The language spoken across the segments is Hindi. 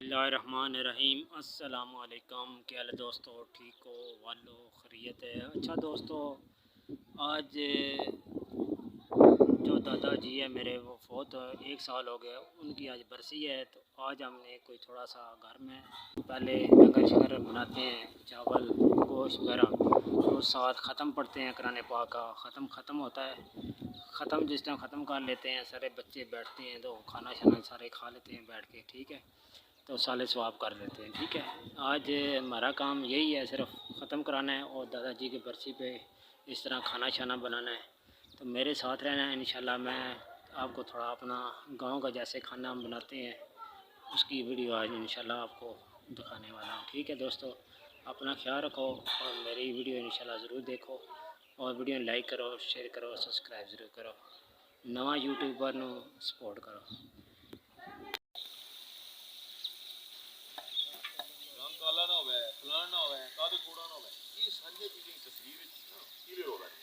बिस्मिल्लाहिर्रहमानिर्रहीम। अस्सलामुअलैकुम। क्या हाल है दोस्तों? ठीक हो? वालो खैरियत है? अच्छा दोस्तों, आज जो दादाजी है मेरे वो फोत 1 साल हो गया, उनकी आज बरसी है। तो आज हमने कोई थोड़ा सा घर में पहले लंगर शंगर बनाते हैं, चावल गोश्त वगैरह, तो साथ ख़त्म पढ़ते हैं कुरान पाक का। ख़त्म होता है, ख़त्म जिस टाइम ख़त्म कर लेते हैं सारे बच्चे बैठते हैं तो खाना शाना सारे खा लेते हैं बैठ के, ठीक है, तो साले स्वाब कर लेते हैं, ठीक है। आज हमारा काम यही है, सिर्फ ख़त्म कराना है और दादाजी की बरसी पे इस तरह खाना शाना बनाना है। तो मेरे साथ रहना है, इंशाल्लाह मैं आपको थोड़ा अपना गांव का जैसे खाना हम बनाते हैं उसकी वीडियो आज इंशाल्लाह आपको दिखाने वाला हूँ, ठीक है दोस्तों। अपना ख्याल रखो और मेरी वीडियो इंशाल्लाह ज़रूर देखो और वीडियो लाइक करो, शेयर करो, सब्सक्राइब ज़रूर करो। नवा यूट्यूबर नू सपोर्ट करो। काला ना होवे, फलाना ना होवे, कादे कूड़ा ना होवे, ये सारी चीजें तस्वीर ना क्लियर हो गई।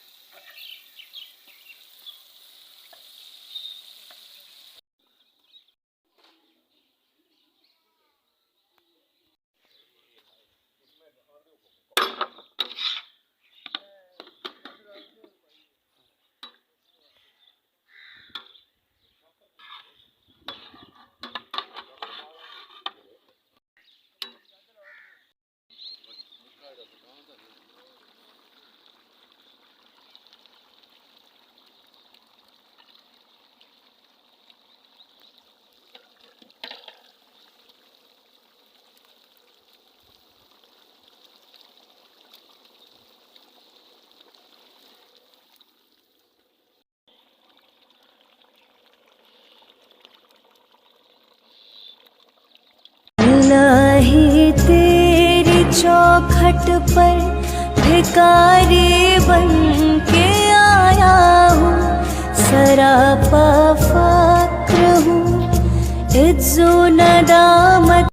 इलाही तेरी चौखट पर भिखारी बन के आया हूँ, सरापा फक्र हूँ, इज्जो नदामत